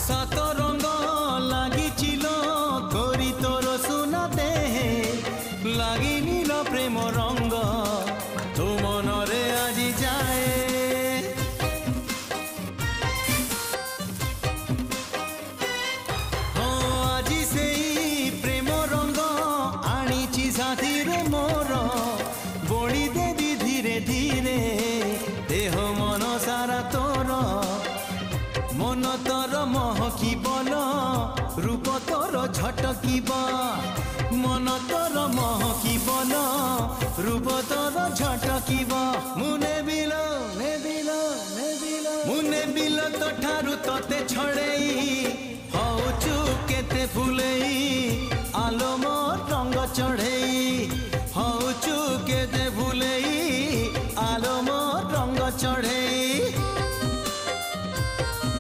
सात रंग लागी चिलो करी तोर सुना देहे लागी नील प्रेम रंग तो मनरे आजी जाए साथी रे मोर बोली देवी धीरे धीरे देह मन सारा तोर मन तोर महकी बल रूप तोर झटकीब मन तोर महकी बल रूप तोर झटकीब मुने बिल मुने बिल तो ठारू